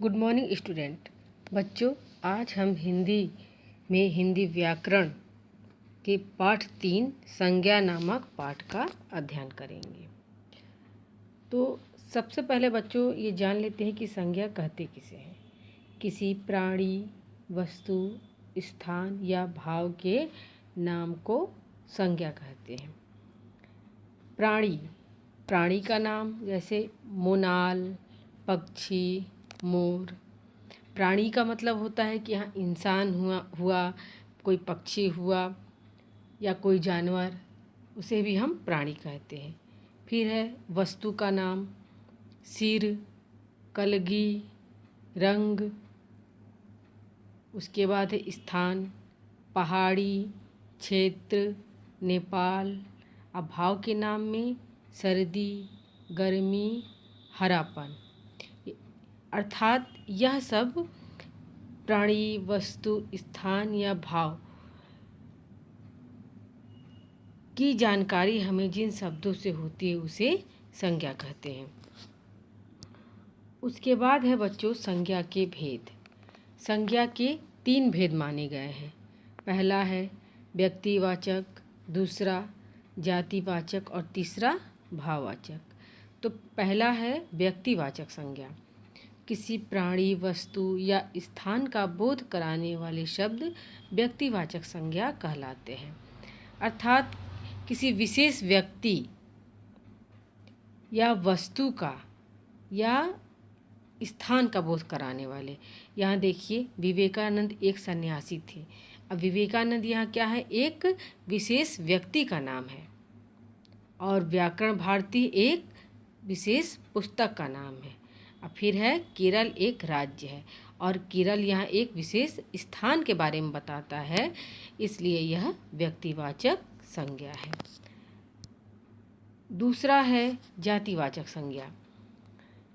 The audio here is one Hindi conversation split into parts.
Good morning student. बच्चों, आज हम हिंदी में हिंदी व्याकरण के पाठ 3 संज्ञा नामक पाठ का अध्ययन करेंगे। तो सबसे पहले बच्चों ये जान लेते हैं कि संज्ञा कहते किसे हैं। किसी प्राणी, वस्तु, स्थान या भाव के नाम को संज्ञा कहते हैं। प्राणी का नाम जैसे मोनाल, पक्षी, मोर। प्राणी का मतलब होता है कि यहाँ इंसान हुआ, कोई पक्षी हुआ या कोई जानवर, उसे भी हम प्राणी कहते हैं। फिर है वस्तु का नाम सिर, कलगी, रंग। उसके बाद है स्थान, पहाड़ी, क्षेत्र, नेपाल। अब भाव के नाम में सर्दी, गर्मी, हरापन। अर्थात यह सब प्राणी, वस्तु, स्थान या भाव की जानकारी हमें जिन शब्दों से होती है उसे संज्ञा कहते हैं। उसके बाद है बच्चों संज्ञा के भेद। संज्ञा के 3 भेद माने गए हैं। पहला है व्यक्तिवाचक, दूसरा जातिवाचक और तीसरा भाववाचक। तो पहला है व्यक्तिवाचक संज्ञा। किसी प्राणी, वस्तु या स्थान का बोध कराने वाले शब्द व्यक्तिवाचक संज्ञा कहलाते हैं। अर्थात किसी विशेष व्यक्ति या वस्तु का या स्थान का बोध कराने वाले। यहाँ देखिए, विवेकानंद एक सन्यासी थे। अब विवेकानंद यहाँ क्या है, एक विशेष व्यक्ति का नाम है। और व्याकरण भारती एक विशेष पुस्तक का नाम है। अब फिर है केरल एक राज्य है और केरल यहाँ एक विशेष स्थान के बारे में बताता है, इसलिए यह व्यक्तिवाचक संज्ञा है। दूसरा है जातिवाचक संज्ञा।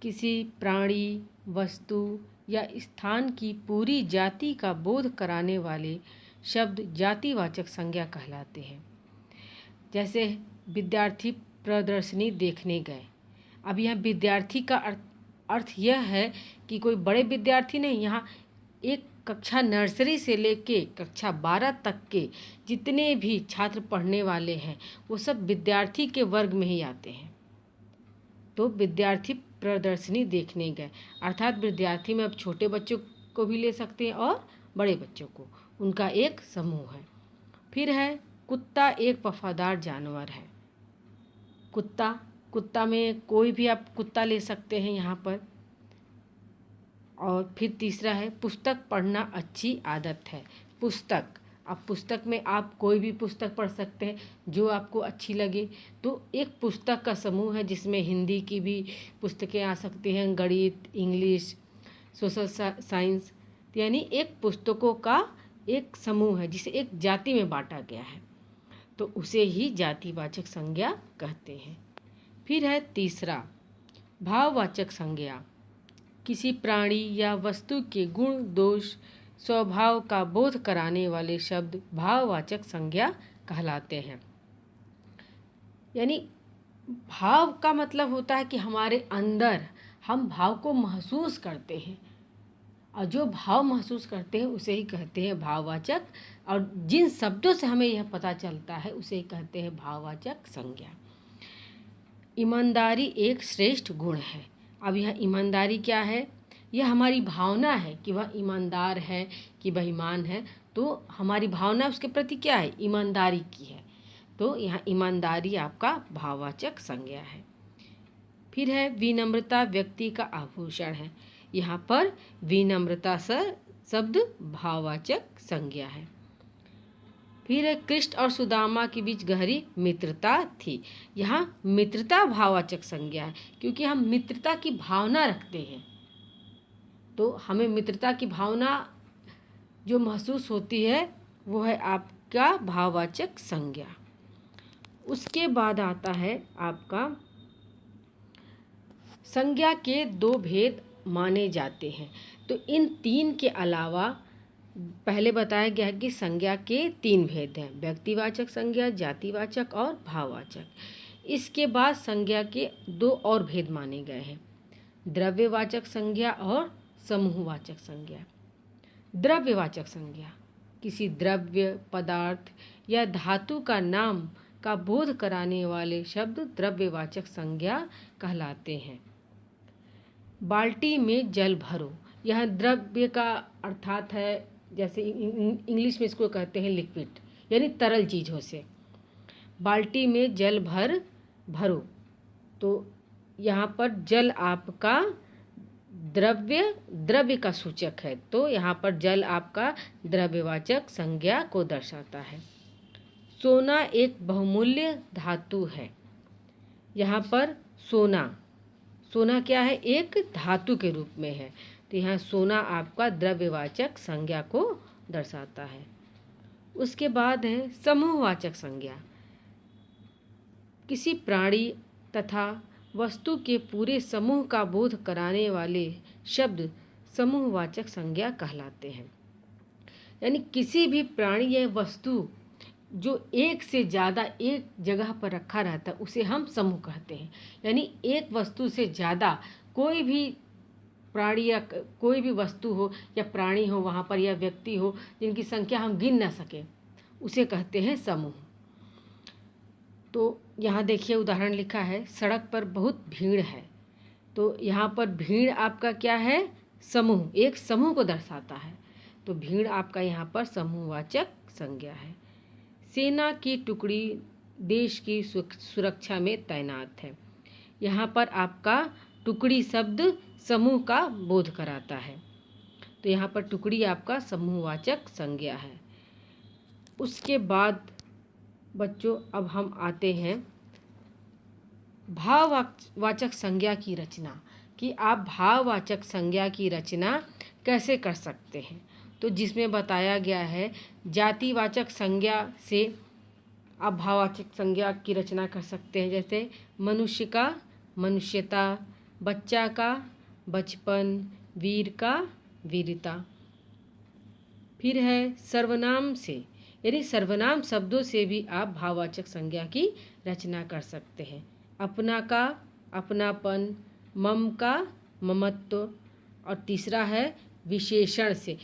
किसी प्राणी, वस्तु या स्थान की पूरी जाति का बोध कराने वाले शब्द जातिवाचक संज्ञा कहलाते हैं। जैसे विद्यार्थी प्रदर्शनी देखने गए। अब यहाँ विद्यार्थी का अर्थ यह है कि कोई बड़े विद्यार्थी नहीं, यहाँ एक कक्षा नर्सरी से लेके कक्षा 12 तक के जितने भी छात्र पढ़ने वाले हैं वो सब विद्यार्थी के वर्ग में ही आते हैं। तो विद्यार्थी प्रदर्शनी देखने गए, अर्थात विद्यार्थी में अब छोटे बच्चों को भी ले सकते हैं और बड़े बच्चों को, उनका एक समूह है। फिर है कुत्ता एक वफादार जानवर है। कुत्ता में कोई भी आप कुत्ता ले सकते हैं यहाँ पर। और फिर तीसरा है पुस्तक पढ़ना अच्छी आदत है। पुस्तक में आप कोई भी पुस्तक पढ़ सकते हैं जो आपको अच्छी लगे। तो एक पुस्तक का समूह है जिसमें हिंदी की भी पुस्तकें आ सकती हैं, गणित, इंग्लिश, सोशल साइंस, यानी एक पुस्तकों का एक समूह है जिसे एक जाति में बांटा गया है, तो उसे ही जातिवाचक संज्ञा कहते हैं। फिर है तीसरा भाववाचक संज्ञा। किसी प्राणी या वस्तु के गुण, दोष, स्वभाव का बोध कराने वाले शब्द भाववाचक संज्ञा कहलाते हैं। यानी भाव का मतलब होता है कि हमारे अंदर हम भाव को महसूस करते हैं, और जो भाव महसूस करते हैं उसे ही कहते हैं भाववाचक। और जिन शब्दों से हमें यह पता चलता है उसे ही कहते हैं भाववाचक संज्ञा। ईमानदारी एक श्रेष्ठ गुण है। अब यह ईमानदारी क्या है, यह हमारी भावना है कि वह ईमानदार है कि बेईमान है। तो हमारी भावना उसके प्रति क्या है, ईमानदारी की है। तो यहाँ ईमानदारी आपका भाववाचक संज्ञा है। फिर है विनम्रता व्यक्ति का आभूषण है। यहाँ पर विनम्रता शब्द भाववाचक संज्ञा है। फिर है कृष्ण और सुदामा के बीच गहरी मित्रता थी। यहाँ मित्रता भाववाचक संज्ञा है, क्योंकि हम मित्रता की भावना रखते हैं, तो हमें मित्रता की भावना जो महसूस होती है वो है आपका भाववाचक संज्ञा। उसके बाद आता है आपका संज्ञा के 2 भेद माने जाते हैं। तो इन 3 के अलावा पहले बताया गया कि संज्ञा के 3 भेद हैं, व्यक्तिवाचक संज्ञा, जातिवाचक और भाववाचक। इसके बाद संज्ञा के 2 और भेद माने गए हैं, द्रव्यवाचक संज्ञा और समूहवाचक संज्ञा। द्रव्यवाचक संज्ञा, किसी द्रव्य, पदार्थ या धातु का नाम का बोध कराने वाले शब्द द्रव्यवाचक संज्ञा कहलाते हैं। बाल्टी में जल भरो, यह द्रव्य का अर्थात है, जैसे इंग्लिश में इसको कहते हैं लिक्विड, यानी तरल चीज़ों से। बाल्टी में जल भरो, तो यहाँ पर जल आपका द्रव्य का सूचक है, तो यहाँ पर जल आपका द्रव्यवाचक संज्ञा को दर्शाता है। सोना एक बहुमूल्य धातु है, यहाँ पर सोना क्या है, एक धातु के रूप में है, तो यहाँ सोना आपका द्रव्यवाचक संज्ञा को दर्शाता है। उसके बाद है समूहवाचक संज्ञा, किसी प्राणी तथा वस्तु के पूरे समूह का बोध कराने वाले शब्द समूहवाचक संज्ञा कहलाते हैं। यानी किसी भी प्राणी या वस्तु जो एक से ज़्यादा एक जगह पर रखा रहता है उसे हम समूह कहते हैं। यानी एक वस्तु से ज़्यादा कोई भी प्राणी या कोई भी वस्तु हो या प्राणी हो वहाँ पर, या व्यक्ति हो जिनकी संख्या हम गिन ना सकें, उसे कहते हैं समूह। तो यहाँ देखिए उदाहरण लिखा है, सड़क पर बहुत भीड़ है, तो यहाँ पर भीड़ आपका क्या है, समूह, एक समूह को दर्शाता है, तो भीड़ आपका यहाँ पर समूहवाचक संज्ञा है। सेना की टुकड़ी देश की सुरक्षा में तैनात है, यहाँ पर आपका टुकड़ी शब्द समूह का बोध कराता है, तो यहाँ पर टुकड़ी आपका समूहवाचक संज्ञा है। उसके बाद बच्चों अब हम आते हैं भाववाचक संज्ञा की रचना, कि आप भाववाचक संज्ञा की रचना कैसे कर सकते हैं। तो जिसमें बताया गया है जातिवाचक संज्ञा से आप भाववाचक संज्ञा की रचना कर सकते हैं, जैसे मनुष्य का मनुष्यता, बच्चा का बचपन, वीर का वीरता। फिर है सर्वनाम से, यानी सर्वनाम शब्दों से भी आप भाववाचक संज्ञा की रचना कर सकते हैं। अपना का अपनापन, मम का ममत्व, और तीसरा है विशेषण से,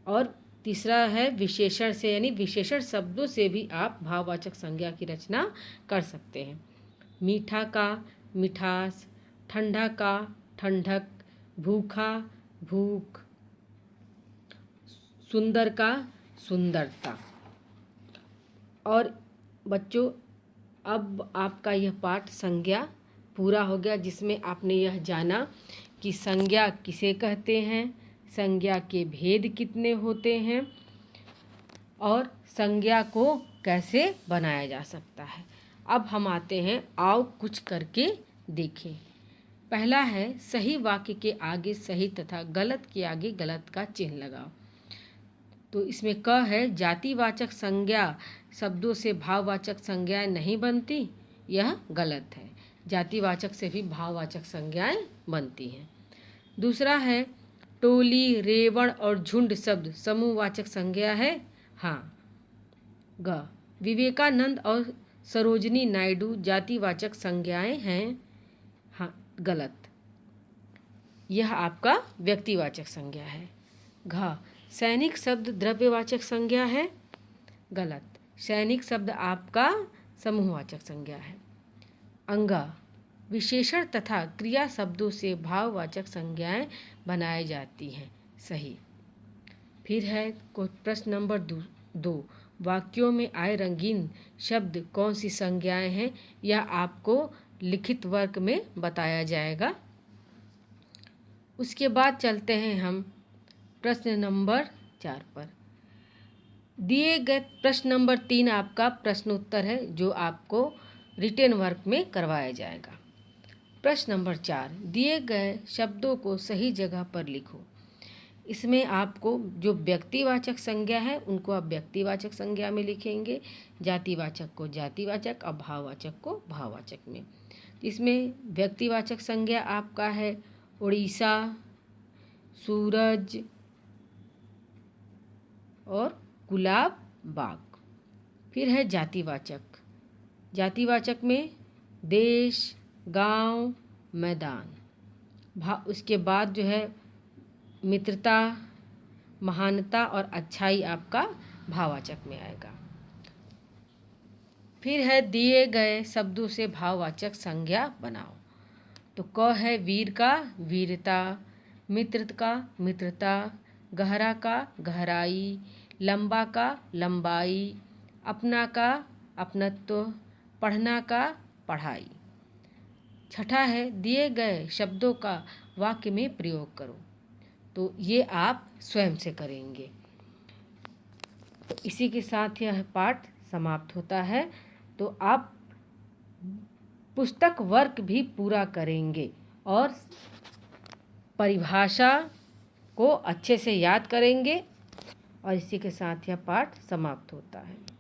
और तीसरा है विशेषण से, यानी विशेषण शब्दों से भी आप भाववाचक संज्ञा की रचना कर सकते हैं। मीठा का मिठास, ठंडा का ठंडक, भूखा भूख, सुंदर का सुंदरता। और बच्चों अब आपका यह पाठ संज्ञा पूरा हो गया, जिसमें आपने यह जाना कि संज्ञा किसे कहते हैं, संज्ञा के भेद कितने होते हैं, और संज्ञा को कैसे बनाया जा सकता है। अब हम आते हैं, आओ कुछ करके देखें। पहला है सही वाक्य के आगे सही तथा गलत के आगे गलत का चिन्ह लगाओ। तो इसमें क है जातिवाचक संज्ञा शब्दों से भाववाचक संज्ञाएं नहीं बनती, यह गलत है। जातिवाचक से भी भाववाचक संज्ञाएं बनती हैं। दूसरा है टोली, रेवण और झुंड शब्द समूहवाचक संज्ञा है, हाँ। ग विवेकानंद और सरोजनी नायडू जातिवाचक संज्ञाएं हैं, हाँ गलत, यह आपका व्यक्तिवाचक संज्ञा है। घ सैनिक शब्द द्रव्यवाचक संज्ञा है, गलत, सैनिक शब्द आपका समूहवाचक संज्ञा है। अंगा विशेषण तथा क्रिया शब्दों से भाववाचक संज्ञाएं बनाई जाती हैं, सही। फिर है प्रश्न नंबर 2, वाक्यों में आए रंगीन शब्द कौन सी संज्ञाएं हैं, यह आपको लिखित वर्ग में बताया जाएगा। उसके बाद चलते हैं हम प्रश्न नंबर 4 पर। दिए गए प्रश्न नंबर 3 आपका प्रश्न उत्तर है, जो आपको रिटेन वर्क में करवाया जाएगा। प्रश्न नंबर 4, दिए गए शब्दों को सही जगह पर लिखो। इसमें आपको जो व्यक्तिवाचक संज्ञा है उनको आप व्यक्तिवाचक संज्ञा में लिखेंगे, जातिवाचक को जातिवाचक और भाववाचक को भाववाचक में। इसमें व्यक्तिवाचक संज्ञा आपका है उड़ीसा, सूरज और गुलाब बाग। फिर है जातिवाचक, जातिवाचक में देश, गांव, मैदान। उसके बाद जो है मित्रता, महानता और अच्छाई आपका भाववाचक में आएगा। फिर है दिए गए शब्दों से भाववाचक संज्ञा बनाओ। तो क है वीर का वीरता, मित्र का मित्रता, गहरा का गहराई, लंबा का लंबाई, अपना का अपनत्व, पढ़ना का पढ़ाई। छठा है दिए गए शब्दों का वाक्य में प्रयोग करो। तो ये आप स्वयं से करेंगे। तो इसी के साथ यह पाठ समाप्त होता है। तो आप पुस्तक वर्क भी पूरा करेंगे और परिभाषा को अच्छे से याद करेंगे। और इसी के साथ यह पाठ समाप्त होता है।